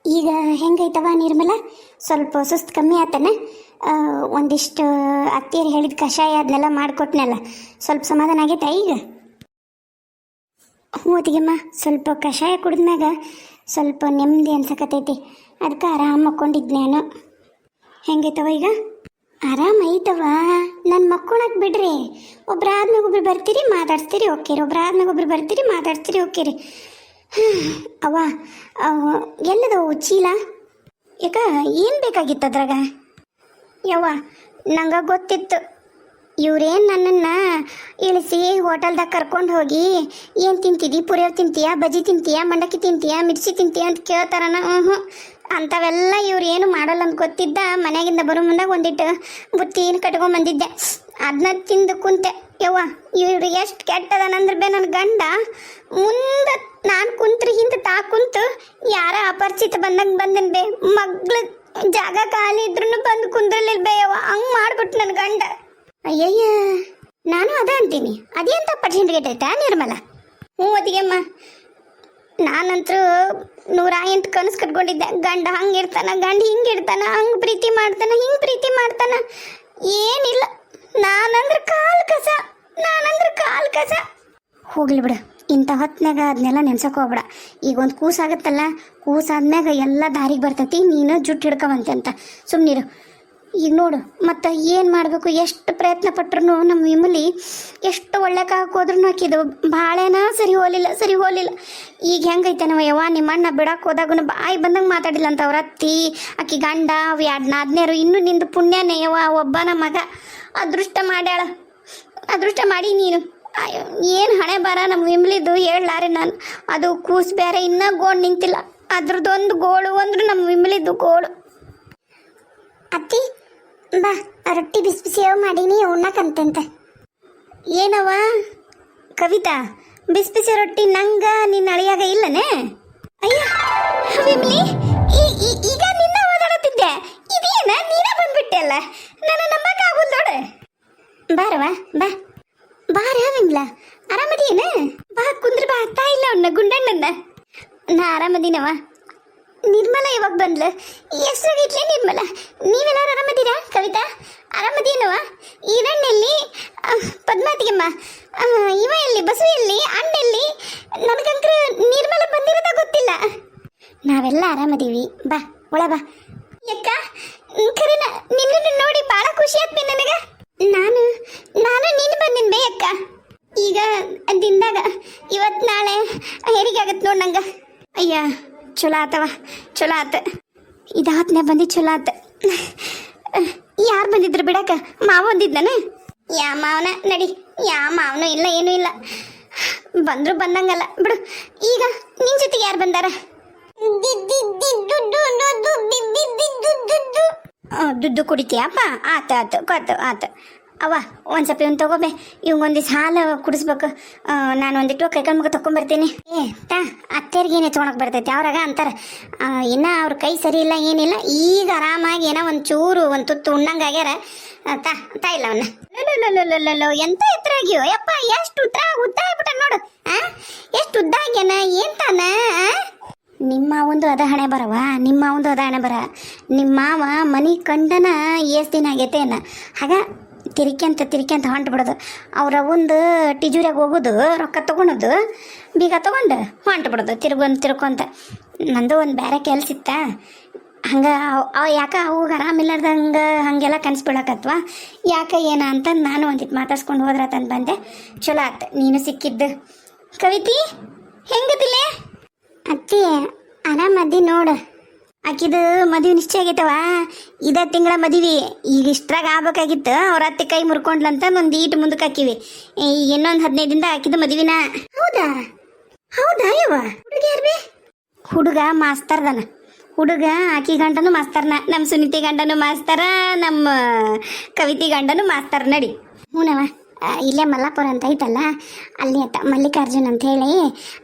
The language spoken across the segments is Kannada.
ಈಗ ಹೆಂಗೈತವ ನಿರ್ಮಲ? ಸ್ವಲ್ಪ ಸುಸ್ತು ಕಮ್ಮಿ ಆತನ? ಒಂದಿಷ್ಟು ಅತ್ತಿಯರು ಹೇಳಿದ ಕಷಾಯ ಅದನ್ನೆಲ್ಲ ಮಾಡಿಕೊಟ್ನಲ್ಲ, ಸ್ವಲ್ಪ ಸಮಾಧಾನ ಆಗೈತಾ ಈಗ? ಹ್ಞೂ ಅತ್ತಿಗೆಮ್ಮ, ಸ್ವಲ್ಪ ಕಷಾಯ ಕುಡಿದ್ಮ್ಯಾಗ ಸ್ವಲ್ಪ ನೆಮ್ಮದಿ ಅನ್ಸಕತ್ತೈತಿ. ಅದಕ್ಕೆ ಆರಾಮ ಮಕ್ಕೊಂಡಿದ್ದೆ ನಾನು. ಹೆಂಗೈತವ ಈಗ? ಆರಾಮೈತವ. ನನ್ನ ಮಕ್ಕೊಳಕ್ಕೆ ಬಿಡ್ರಿ. ಒಬ್ರಾದ್ಮೇಲೆ ಒಬ್ರು ಬರ್ತೀರಿ ಮಾತಾಡ್ಸ್ತೀರಿ ಹೋಗ್ತೀರಿ, ಒಬ್ರಾದ್ಮೇಲೆ ಒಬ್ರು ಬರ್ತೀರಿ ಮಾತಾಡ್ಸ್ತೀರಿ ಹೋಗ್ತೀರಿ. ಅವ್ವ, ಎಲ್ಲದವು ಚೀಲ? ಯಾಕ ಏನು ಬೇಕಾಗಿತ್ತು ಅದ್ರಾಗ? ಯವ್ವ, ನಂಗೆ ಗೊತ್ತಿತ್ತು ಇವ್ರೇನು ನನ್ನನ್ನು ಇಳಿಸಿ ಹೋಟೆಲ್ದಾಗ ಕರ್ಕೊಂಡು ಹೋಗಿ ಏನು ತಿಂತಿದ್ದಿ, ಪುರಿಯೋರು ತಿಂತೀಯಾ, ಬಜ್ಜಿ ತಿಂತೀಯಾ, ಮಂಡಕ್ಕಿ ತಿಂತೀಯಾ, ಮಿರ್ಚಿ ತಿಂತೀಯಾ ಅಂತ ಕೇಳ್ತಾರನ. ಅಂಥವೆಲ್ಲ ಇವ್ರು ಏನು ಮಾಡಲ್ಲ ಅಂತ ಗೊತ್ತಿದ್ದ ಮನೆಯಾಗಿಂದ ಬರೋ ಮುಂದಾಗ ಒಂದಿಟ್ಟು ಬುತ್ತಿನ ಕಟ್ಕೊಂಬಂದಿದ್ದೆ. ಅದನ್ನ ತಿಂದು ಕುಂತೆ. ಯವ್ವ, ಇವ್ರು ಎಷ್ಟು ಕೆಟ್ಟದನಂದ್ರೆ ಬೇ ನನ್ನ ಗಂಡ ಮುಂದೆ ನಾನು ಕುಂತ್ರಿ ಹಿಂದೆ ಕುಂತು ಯಾರ ಅಪರಿಚಿತ ಬಂದಂಗೆ ಬಂದನ್ ಬೇ. ಮಗ್ಳ ಜಾಗ ಖಾಲಿ ಇದ್ರೂ ಬಂದು ಕುಂದ್ರಲಿಲ್ಲ ಬೇ. ಯವ್ವ, ಹಂಗೆ ಮಾಡ್ಬಿಟ್ಟು ನನ್ನ ಗಂಡ. ಅಯ್ಯಯ್ಯ, ನಾನು ಅದ ಅಂತೀನಿ. ಅದೇಂತ ಪರ್ಸೆಂಟ್ಗೇಟೈತಾ ನಿರ್ಮಲ? ಹ್ಞೂ ಅದಿಗೆಮ್ಮ, ನಾನಂತರೂ 108 ಕನಸು ಕಟ್ಕೊಂಡಿದ್ದೆ. ಗಂಡ ಹಂಗೆ ಇರ್ತಾನ, ಗಂಡ ಹಿಂಗೆ ಇರ್ತಾನ, ಹಂಗೆ ಪ್ರೀತಿ ಮಾಡ್ತಾನ, ಹಿಂಗೆ ಪ್ರೀತಿ ಮಾಡ್ತಾನ. ಏನಿಲ್ಲ, ನಾನಂದ್ರೆ ಕಾಲು ಕಸ. ಹೋಗ್ಲಿ ಬಿಡು, ಇಂಥ ಹೊತ್ನಾಗ ಅದನ್ನೆಲ್ಲ ನೆನ್ಸಕ್ಕೆ ಹೋಗ್ಬೇಡ. ಈಗ ಒಂದು ಕೂಸಾಗತ್ತಲ್ಲ, ಕೂಸಾದ್ಮ್ಯಾಗ ಎಲ್ಲ ದಾರಿಗೆ ಬರ್ತೈತಿ. ನೀನು ಜುಟ್ಟು ಹಿಡ್ಕೊಂಬಂತೆ ಅಂತ ಸುಮ್ಮನಿರು. ಈಗ ನೋಡು, ಮತ್ತು ಏನು ಮಾಡಬೇಕು, ಎಷ್ಟು ಪ್ರಯತ್ನ ಪಟ್ರು ನಮ್ಮ ವಿಮಲಿ ಎಷ್ಟು ಒಳ್ಳೆ ಹೋದ್ರೂ ಆಕಿದು ಭಾಳೇನ ಸರಿ ಹೋಲಿಲ್ಲ. ಈಗ ಹೆಂಗೈತೆ ನಾವು ಯವ್ವ, ನಿಮ್ಮ ಅಣ್ಣ ಬಿಡಕ್ಕೆ ಹೋದಾಗೂ ಬಾಯಿ ಬಂದಂಗೆ ಮಾತಾಡಿಲ್ಲ ಅಂತ ಅವ್ರ ಅತ್ತಿ, ಆಕಿ ಗಂಡ, ಅವು 2 ನಾದ್ನೇರು. ಇನ್ನೂ ನಿಂದು ಪುಣ್ಯನೇ ಯವ್ವ, ಒಬ್ಬನ ಮಗ ಅದೃಷ್ಟ ಮಾಡಿ ನೀನು. ಏನು ಹಣೆ ಬರ ನಮ್ಮ ವಿಮಲಿದು ಹೇಳಲಾರೆ ನಾನು. ಅದು ಕೂಸು ಬೇರೆ ಇನ್ನೂ ಗೋಳು ನಿಂತಿಲ್ಲ. ಅದ್ರದ್ದೊಂದು ಗೋಳು ಅಂದ್ರೆ ನಮ್ಮ ವಿಮಲಿದ್ದು ಗೋಳು. ಅತ್ತಿ ಬಾ, ರೊಟ್ಟಿ ಬಿಸಿ ಬಿಸಿ ಮಾಡೀನಿ, ಉಣ್ಣಕಂತಂತ. ಏನವ ಕವಿತಾ, ಬಿಸಿ ಬಿಸಿ ರೊಟ್ಟಿ ನಂಗ ನಿನ್ನ ಅಳಿಯಾಗ ಇಲ್ಲನೇ? ಅಯ್ಯ ವಿಮಲಿ, ಈಗ ನಿನ್ನ ಓದಾಡತ್ತಿದ್ದೆ. ಇದೇನ ನೀನೇ ಬಂದ್ಬಿಟ್ಟೆ ಅಲ್ಲ, ನನ್ನ ನಂಬಕ್ಕಾಗುಲ್ ನೋಡು. ಬಾರವ ಬಾರ ವಿಮಲ, ಆರಾಮದೀನ? ಬಾ ಕುಂದ್ರ, ಬಾ. ಆಗ್ತಾ ಇಲ್ಲ ಅವನ್ನ ಗುಂಡಣ್ಣನ್ನ. ನಾ ಆರಾಮದೀನವ. ನಿರ್ಮಲ ಇವಾಗ ಬಂದ್ಲು. ಹೆಸ್ರಾಗಿಟ್ಲೆ ನಿರ್ಮಲ. ನೀವೆಲ್ಲರೂ ಆರಾಮದೀರಾ? ಕವಿತಾ ಆರಾಮದೀನವ? ಈರಣ್ಣೆಲ್ಲಿ? ಪದ್ಮಾತಿಗೆಮ್ಮ ಇವ ಎಲ್ಲಿ? ಬಸವ ಎಲ್ಲಿ? ಅಣ್ಣೆಲ್ಲಿ? ನನಗಂಕ್ರ ನಿರ್ಮಲ ಬಂದಿರೋದ ಗೊತ್ತಿಲ್ಲ. ನಾವೆಲ್ಲ ಆರಾಮದೀವಿ. ಬಾ ಒಳ ಬಾ. ಯಾಕ ಖರೇನ ನಿನ್ನನ್ನು ನೋಡಿ ಭಾಳ ಖುಷಿ ಆತ್ಮಿ ನನಗೆ. ನಾನು ನೀನು ಬಂದಿನ ಬೇ ಅಕ್ಕ. ಈಗ ದಿಂದಾಗ ಇವತ್ತು ನಾಳೆ ಹೆರಿಗೆ ಆಗತ್ತೆ ನೋಡಿ ನಂಗೆ. ಅಯ್ಯ, ಚಲೋ ಆತ. ಇದಾತ್ನೇ ಬಂದು ಚಲೋ ಆತ. ಯಾರು ಬಂದಿದ್ರು ಬಿಡಕ್ಕ? ಮಾವ ಬಂದಿದ್ದಾನ? ಯಾ ಮಾವನ ನಡಿ. ಯಾ ಮಾವನೂ ಇಲ್ಲ, ಏನೂ ಇಲ್ಲ. ಬಂದ್ರು ಬಂದಂಗಲ್ಲ ಬಿಡು. ಈಗ ನಿನ್ ಜೊತೆಗೆ ಯಾರು ಬಂದಾರ? ದುಡ್ಡು ಕುಡಿತೀಯಪ್ಪ? ಆತ. ಅವ್ವ, ಒಂದು ಸ್ವಲ್ಪ ಇವನು ತಗೋಬೇ. ಇವಂಗೊಂದಿಷ್ಟು ಹಾಲು ಕುಡಿಸ್ಬೇಕು. ನಾನು ಒಂದಿಟ್ಟು ಕೈಕಾಲು ಮುಖ ತಗೊಂಬರ್ತೀನಿ. ಅತ್ತೆಯರಿಗೇನೆ ತೊಗೊಳಕ್ಕೆ ಬರ್ತೈತಿ, ಅವ್ರಾಗ ಅಂತಾರೆ. ಇನ್ನು ಅವ್ರ ಕೈ ಸರಿ ಇಲ್ಲ, ಏನಿಲ್ಲ. ಈಗ ಆರಾಮಾಗಿ ಏನೋ ಒಂದು ಚೂರು ಒಂದು ತುತ್ತು ಉಣ್ಣಂಗೆ ಆಗ್ಯಾರ. ತಾ ಇಲ್ಲ ಅವನ್ನ. ಎಂತ ಎತ್ತರ ಆಗ್ಯೋ ಯಪ್ಪ, ಎಷ್ಟು ಉದ್ದ ಆಗ್ಬಿಟ್ಟ ನೋಡು. ಎಷ್ಟು ಉದ್ದ ಆಗ್ಯಾನ, ಏನ್ ತಾನ? ನಿಮ್ಮ ಒಂದು ಅದ ಹಣೆ ಬರವ, ನಿಮ್ಮ ಮಾವ ಮನಿ ಕಂಡನ ಏಸ್ ದಿನ ಆಗೈತೆ ಅನ್ನ. ಹಾಗ ತಿರಿಕ್ಯಂತ ಹೊಂಟ್ಬಿಡೋದು. ಅವ್ರ ಒಂದು ಟಿಜೂರಿಯಾಗ ಹೋಗೋದು, ರೊಕ್ಕ ತೊಗೊಳೋದು, ಬೀಗ ತೊಗೊಂಡು ಹೊಂಟ್ಬಿಡೋದು ತಿರ್ಕೊಂತ. ನಂದು ಒಂದು ಬೇರೆ ಕೆಲಸ ಇತ್ತ. ಹಂಗೆ ಯಾಕೆ ಅವಾಗ ಆರಾಮಿಲ್ಲಾರ್ದಂಗೆ ಹಾಗೆಲ್ಲ ಕನಸು ಬೀಳಕತ್ವ. ಯಾಕೆ ಏನ ಅಂತ ನಾನು ಒಂದಿಟ್ಟು ಮಾತಾಡ್ಸ್ಕೊಂಡು ಹೋದ್ರತಂದು ಬಂದೆ. ಚಲೋ ಆಯ್ತು ನೀನು ಸಿಕ್ಕಿದ್ದು. ಕವಿತಿ ಹೆಂಗದಿಲ್ಲ? ಅತ್ತಿ ಆರಾಮದ್ದಿ ನೋಡು. ಆಕಿದು ಮದುವೆ ನಿಶ್ಚಯ ಆಗೈತವ. ಇದೇ ತಿಂಗಳ ಮದುವೆ. ಈಗ ಇಷ್ಟ್ರಾಗ ಆಗ್ಬೇಕಾಗಿತ್ತು. ಅವ್ರ ಅತ್ತೆ ಕೈ ಮುರ್ಕೊಂಡ್ಲಂತ ಒಂದು ಈಟು ಮುಂದಕ್ಕೆ ಹಾಕಿವಿ. ಈಗ ಇನ್ನೊಂದು 15 ದಿನದ ಹಾಕಿದ್ದು ಮದುವಿನ. ಹೌದಾ ಯವ್ವ? ಹುಡುಗ ಯಾರು ಬೇ? ಹುಡುಗ ಮಾಸ್ತರ್ದನ. ಹುಡುಗ ಆಕಿ ಗಂಡನು ಮಾಸ್ತರ್ನ. ನಮ್ಮ ಸುನೀತಿ ಗಂಡನು ಮಾಸ್ತರ, ನಮ್ಮ ಕವಿತಿ ಗಂಡನು ಮಾಸ್ತರ್. ನಡಿ. ಹ್ಞೂನವ, ಇಲ್ಲೇ ಮಲ್ಲಾಪುರ ಅಂತ ಐತಲ್ಲ, ಅಲ್ಲಿ ಅಂತ ಮಲ್ಲಿಕಾರ್ಜುನ್ ಅಂತ ಹೇಳಿ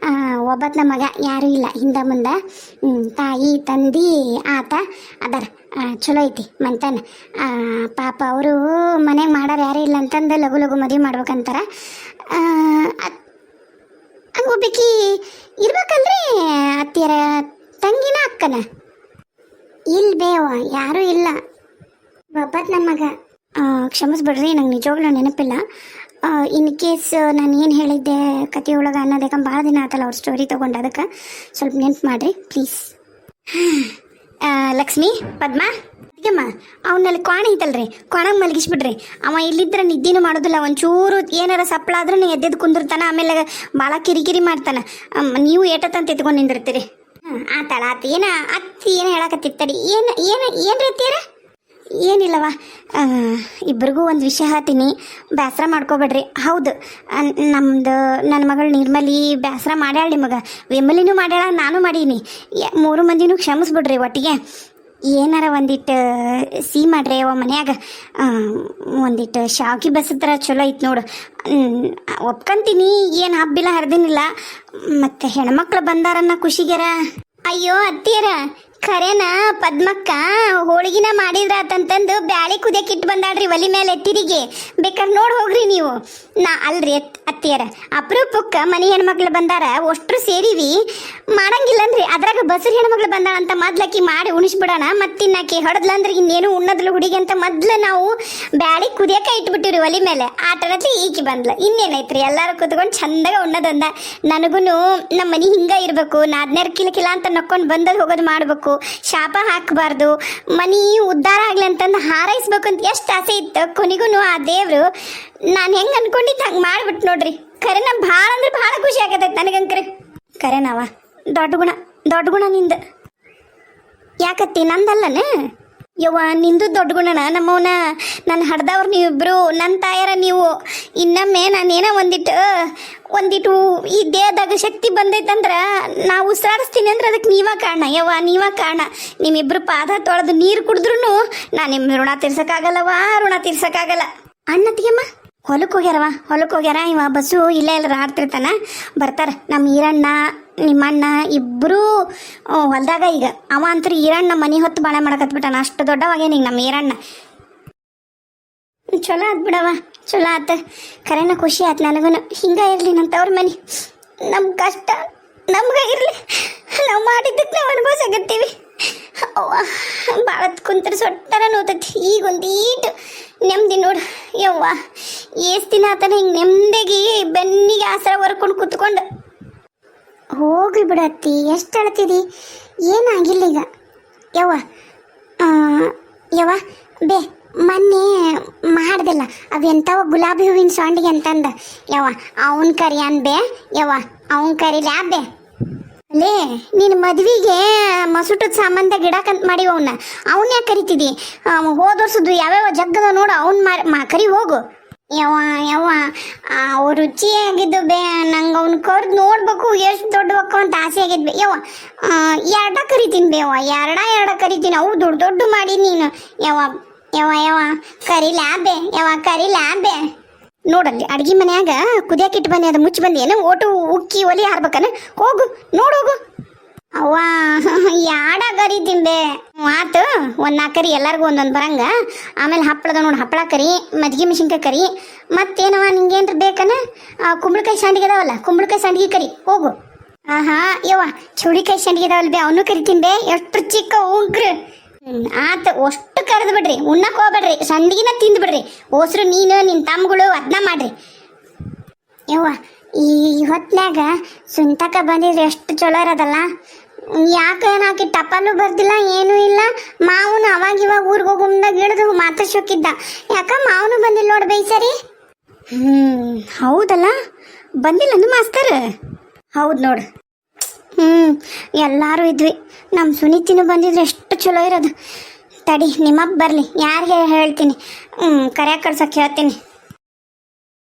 ಒಬ್ಬತ್ನ ಮಗ, ಯಾರೂ ಇಲ್ಲ ಹಿಂದೆ ಮುಂದೆ. ತಾಯಿ ತಂದಿ ಆತ ಅದಾರ. ಚಲೋ ಐತಿ ಮಂತನ. ಪಾಪ ಅವರು ಮನೆಗೆ ಮಾಡೋರು ಯಾರೂ ಇಲ್ಲ ಅಂತಂದು ಲಘು ಮದುವೆ ಮಾಡ್ಬೇಕಂತಾರ. ಹಂಗೊಬ್ಬಕಿ ಇರ್ಬೇಕಲ್ರಿ ಅತ್ತಿಯರ ತಂಗಿನ ಅಕ್ಕನ? ಇಲ್ಲ ಬೇವ ಯಾರೂ ಇಲ್ಲ. ಒಬ್ಬತ್ ನನ್ನ ಮಗ. ಕ್ಷಮಿಸ್ಬಿಡ್ರಿ, ನಂಗೆ ನಿಜವಾಗ್ಲೂ ನೆನಪಿಲ್ಲ. ಇನ್ ಕೇಸ್ ನಾನು ಏನು ಹೇಳಿದ್ದೆ ಕಥೆಯೊಳಗೆ ಅನ್ನೋದಕ್ಕೆ ಭಾಳ ದಿನ ಆತಲ್ಲ ಅವ್ರ ಸ್ಟೋರಿ ತೊಗೊಂಡು, ಅದಕ್ಕೆ ಸ್ವಲ್ಪ ನೆನ್ಪು ಮಾಡಿರಿ ಪ್ಲೀಸ್. ಲಕ್ಷ್ಮಿ, ಪದ್ಮ, ಅದಕ್ಕೆಮ್ಮ ಅವನಲ್ಲಿ ಕೋಣ ಐತಲ್ರಿ, ಕೋಣಗೆ ಮಲಗಿಸ್ಬಿಡ್ರಿ. ಅವ ಇಲ್ಲಿದ್ರೆ ನಿದ್ದೆನೂ ಮಾಡೋದಿಲ್ಲ. ಒಂಚೂರು ಏನಾರ ಸಪ್ಪಳಾದ್ರೂ ಎದ್ದೆದ್ದು ಕುಂದಿರ್ತಾನೆ, ಆಮೇಲೆ ಭಾಳ ಕಿರಿಕಿರಿ ಮಾಡ್ತಾನೆ. ನೀವು ಏಟತ್ತಂತ ಎತ್ಕೊಂಡು ನಿಂದಿರ್ತೀರಿ. ಆತಾಳ ಆತ ಏನ ಅತ್ತಿ ಏನು ಹೇಳಕತ್ತಿತ್ತಡಿ. ಏನ್ರಿ ಅತ್ತೀರ? ಏನಿಲ್ಲವ, ಇಬ್ಬರಿಗೂ ಒಂದು ವಿಷಯ ಹೇಳ್ತೀನಿ, ಬೇಸರ ಮಾಡ್ಕೋಬೇಡ್ರಿ. ಹೌದು, ನಮ್ಮದು ನನ್ನ ಮಗಳು ನಿರ್ಮಲಿ ಬೇಸರ ಮಾಡ್ಯಾಳ ನಿಮಗೆ, ವಿಮಲಿನೂ ಮಾಡ್ಯಾಳ, ನಾನು ಮಾಡೀನಿ. 3 ಮಂದಿನೂ ಕ್ಷಮಿಸ್ಬಿಡ್ರಿ. ಒಟ್ಟಿಗೆ ಏನಾರ ಒಂದಿಟ್ಟು ಸಿಹಿ ಮಾಡ್ರಿ ಅವ ಮನ್ಯಾಗ. ಒಂದಿಟ್ಟು ಶಾವ್ಗಿ ಬಸತ್ರ ಚಲೋ ಐತೆ ನೋಡು. ಒಪ್ಕೊಂತೀನಿ, ಏನು ಹಬ್ಬಿಲ್ಲ ಹರಿದಿನಿಲ್ಲ. ಮತ್ತು ಹೆಣ್ಮಕ್ಳು ಬಂದಾರನ್ನ ಖುಷಿಗೆರ. ಅಯ್ಯೋ ಅತ್ತಿಯರ, ಖರೇನ ಪದ್ಮಕ್ಕ ಹೋಳಿಗೆನ ಮಾಡಿದ್ರ ಅಂತಂತಂದು ಬ್ಯಾಳಿ ಕುದಿಯಕ್ಕೆ ಇಟ್ಟು ಬಂದಾಡ್ರಿ ಒಲಿ ಮೇಲೆ ತಿರುಗಿ. ಬೇಕಾದ್ರೆ ನೋಡಿ ಹೋಗ್ರಿ ನೀವು. ಅಲ್ರಿ ಅತ್ತಿಯರ, ಅಪರೂಪಕ್ಕೆ ಮನೆ ಹೆಣ್ಮಕ್ಳು ಬಂದಾರ, ಅಷ್ಟ್ರು ಸೇರಿವಿ ಮಾಡಂಗಿಲ್ಲನ್ರಿ. ಅದ್ರಾಗ ಬಸರು ಹೆಣ್ಮಕ್ಳು ಬಂದಾಳಂತ ಮೊದ್ಲಕ್ಕಿ ಮಾಡಿ ಉಣಿಸ್ಬಿಡೋಣ, ಮತ್ತಿನ್ನಾಕಿ ಹೊಡೆದ್ಲಂದ್ರೆ ಇನ್ನೇನು ಉಣ್ಣದ್ಲು ಹುಡುಗಿ ಅಂತ ಮೊದ್ಲು ನಾವು ಬ್ಯಾಳಿ ಕುದಿಯಕ್ಕೆ ಇಟ್ಬಿಟ್ಟಿವ್ರಿ ಒಲಿ ಮೇಲೆ. ಆಟಡತ್ಲಿ ಈಕಿ ಬಂದ್ಲ. ಇನ್ನೇನೈತ್ರಿ, ಎಲ್ಲರೂ ಕುತ್ಕೊಂಡು ಚಂದಾಗ ಉಣ್ಣದಂದ. ನನಗೂ ನಮ್ಮ ಮನೆ ಹಿಂಗ ಇರಬೇಕು, ನಾದ್ನೇರ್ ಕಿಲಕಿಲ ಅಂತ ನಕ್ಕೊಂಡು ಬಂದದ್ದು ಹೋಗೋದು ಮಾಡಬೇಕು, ಶಾಪ ಹಾಕಬಾರ್ದು, ಮನಿ ಉದ್ಧಾರ ಆಗ್ಲಿ ಅಂತಂದು ಹಾರೈಸ್ಬೇಕು ಅಂತ ಎಷ್ಟು ಆಸೆ ಇತ್ತು. ಕೊನೆಗೂ ಆ ದೇವ್ರು ನಾನು ಹೆಂಗೆ ಅನ್ಕೊಂಡಿದ್ದು ಹಂಗೆ ಮಾಡ್ಬಿಟ್ಟು ನೋಡ್ರಿ. ಖರೆ ನಾ ಭಾಳ ಅಂದ್ರೆ ಭಾಳ ಖುಷಿ ಆಗತೈತೆ ನನಗಂಕ್ರೆ. ಖರೆ ನಾವ ದೊಡ್ಡ ಗುಣ ನಿಂದ. ಯಾಕತ್ತಿ ನಂದಲ್ಲನ ಯವ್ವ, ನಿಂದು ದೊಡ್ಡ ಗುಣನ. ನಮ್ಮವನ ನನ್ನ ಹಡ್ದವ್ರು ನೀವಿಬ್ರು, ನನ್ನ ತಾಯರ ನೀವು. ಇನ್ನೊಮ್ಮೆ ನಾನೇನೋ ಒಂದಿಟ್ಟು ಈ ದೇಹದಾಗ ಶಕ್ತಿ ಬಂದೈತಂದ್ರೆ ನಾ ಉಸಿರಾಡಿಸ್ತೀನಿ ಅಂದ್ರೆ ಅದಕ್ಕೆ ನೀವ ಕಾರಣ ಯವ್ವ, ನೀವ ಕಾರಣ. ನಿಮ್ಮಿಬ್ರು ಪಾದ ತೊಳೆದು ನೀರು ಕುಡಿದ್ರೂ ನಾನು ನಿಮ್ಮ ಋಣ ತೀರ್ಸಕ್ಕಾಗಲ್ಲವಾ, ಋಣ ತೀರ್ಸಕ್ಕಾಗಲ್ಲ. ಅಣ್ಣತ್ತಿಗೆಮ್ಮ ಹೊಲಕ್ಕೆ ಹೋಗ್ಯಾರ. ಇವ ಬಸ್ಸು ಇಲ್ಲೇ ಎಲ್ಲರ ಆಡ್ತಿರ್ತಾನ, ಬರ್ತಾರ. ನಮ್ಮ ಈರಣ್ಣ ನಿಮ್ಮಣ್ಣ ಇಬ್ಬರೂ ಹೊಲ್ದಾಗ. ಈಗ ಅವ ಅಂತೂ ಈರಣ್ಣ ಮನೆ ಹೊತ್ತು ಬಾಳೆ ಮಾಡಕತ್ಬಿಟ್ಟಾನ, ಅಷ್ಟು ದೊಡ್ಡವಾಗೇನ ಈಗ ನಮ್ಮ ಈರಣ್ಣ. ಚಲೋ ಆತ್ ಬಿಡವ, ಚಲೋ ಆತ. ಖರೇನ ಖುಷಿ ಆಯ್ತು ನನಗೂ. ಹಿಂಗೆ ಇರಲಿ ನಮ್ಮ ತವ್ರ ಮನೆ. ನಮ್ಮ ಕಷ್ಟ ನಮ್ಗೆ ಇರಲಿ, ನಾವು ಮಾಡಿದ್ದಕ್ಕೆ ನಾವು ಅನುಭವಿಸಕತ್ತೀವಿ. ಅವ್ವ ಭಾಳ ಕುಂತ್ರೆ ಸೊಟ್ಟರ ನೋತೈತಿ. ಈಗ ಒಂದೀಟು ನೆಮ್ಮದಿ ನೋಡು ಯವ್ವ. ಎಷ್ಟು ದಿನ ಆತನ ಹಿಂಗೆ ನೆಮ್ಮದಿಗೆ ಬೆನ್ನಿಗೆ ಆಸರ ಹೊರ್ಕೊಂಡು ಕುತ್ಕೊಂಡು. ಹೋಗ್ಲಿ ಬಿಡತ್ತಿ, ಎಷ್ಟು ಅಳ್ತಿದಿ, ಏನಾಗಿಲ್ಲ ಈಗ. ಯವ್ವ ಬೇ ಮೊನ್ನೆ ಮಾಡ್ದಲ್ಲ ಅವೆಂಥವ ಗುಲಾಬಿ ಹೂವಿನ ಸೊಂಡಿಗೆ ಅಂತಂದ. ಅವನ ಕರಿ ಅನ್ಬೇ ಅವನ ಕರಿಲ್ಯಾ ಬೇ. ಅಲ್ಲೇ ನೀನು ಮದ್ವಿಗೆ ಮಸುಟದ ಸಾಮಾನ್ದ ಗಿಡಕಂತ ಮಾಡಿ ಅವನ್ನ ಯಾಕೆ ಕರಿತಿದಿ? ಹೋದ ವರ್ಷದ್ದು ಯಾವ್ಯಾವ ಜಗ್ಗದ ನೋಡು, ಅವನ್ನ ಕರಿ ಹೋಗು. ಅವ್ರು ರುಚಿಯಾಗಿದ್ದು ಬೇ. ನಂಗೆ ಅವ್ನ ಕರ್ದು ನೋಡ್ಬೇಕು, ಎಷ್ಟು ದೊಡ್ಡ ಅಂತ ಆಸೆ ಆಗಿದ್ವಿ. ಎರಡ ಕರಿತೀನಿ ಬೇವ, ಎರಡ ಕರಿತೀನಿ. ಅವು ದೊಡ್ಡ ಮಾಡಿ ನೀನು. ಕರಿಲಾ ಬೇ. ನೋಡಲ್ಲಿ ಅಡ್ಗೆ ಮನ್ಯಾಗ ಕುದಿಯಾಕಿಟ್ಟು ಬನ್ನಿ, ಅದು ಮುಚ್ಚಿ ಬಂದಿ ಏನು? ಓಟು ಉಕ್ಕಿ ಒಲಿ ಹಾರ್ಬೇಕನ? ಹೋಗು ನೋಡೋಗು. ಅವ್ವ ಯಾಡ ಕರಿತೀನಿ ಬೇ. ಆತು, ಒಂದು 4 ಕರಿ, ಎಲ್ಲರಿಗೂ ಒಂದೊಂದು ಬರಂಗ. ಆಮೇಲೆ ಹಪ್ಪಳದ ನೋಡು, ಹಪ್ಪಳ ಕರಿ, ಮಜ್ಜಿಗೆ ಮೆಣಸಿನ್ಕಾಯಿ ಕರಿ. ಮತ್ತೇನವ ನಿಂಗೇನ್ರ ಬೇಕನ? ಕುಂಬಳಕಾಯಿ ಸಂಡಿಗೆ ಅದಾವಲ್ಲ, ಕುಂಬಳಕಾಯಿ ಸಂಡಿಗೆ ಕರಿ ಹೋಗು. ಚೌಳಿಕಾಯಿ ಸಂಡಿಗೆ ಅದಾವಲ್ಲ ಬೇ, ಅವನು ಕರಿತೀನಿ ಬೇ. ಎಷ್ಟು ಚಿಕ್ಕ ಉಂಕ್ರು. ಆತ, ಅಷ್ಟು ಕರೆದು ಬಿಡ್ರಿ, ಉಣ್ಣಕ್ಕೆ ಹೋಗ್ಬೇಡ್ರಿ, ಸಂಡಿಗೆನ ತಿಂದು ಬಿಡ್ರಿ. ಓಸ್ರು ನೀನು ನಿನ್ನ ತಮ್ಮಗಳು ಅದನ್ನ ಮಾಡ್ರಿ. ಈ ಹೊತ್ನ್ಯಾಗ ಸುಂತಕ ಬಂದಿದ್ರೆ ಎಷ್ಟು ಚಲೋ ಇರೋದಲ್ಲ. ಯಾಕೆ ನಾಕಿ ಟಪಾಲು ಬರ್ದಿಲ್ಲ, ಏನೂ ಇಲ್ಲ. ಮಾವನು ಅವಾಗ ಊರಿಗೆ ಹೋಗೋ ಮುಂದಾಗ ಹಿಡಿದು ಮಾತಾಡ್ಸೋಕಿದ್ದ. ಯಾಕ ಮಾವನು ಬಂದಿಲ್ಲ ನೋಡಿ ಬೈ ಸರಿ. ಹೌದಲ್ಲ, ಬಂದಿಲ್ಲ ಮಾಸ್ತರ್. ಹೌದು ನೋಡು. ಎಲ್ಲರೂ ಇದ್ವಿ. ನಮ್ಮ ಸುನೀತಿನೂ ಬಂದಿದ್ರೆ ಎಷ್ಟು ಚಲೋ ಇರೋದು. ತಡಿ, ನಿಮ್ಮಪ್ಪ ಬರಲಿ, ಯಾರಿಗೆ ಹೇಳ್ತೀನಿ, ಕರ್ಯಾಕ ಕಳ್ಸಕ್ಕೆ ಹೇಳ್ತೀನಿ.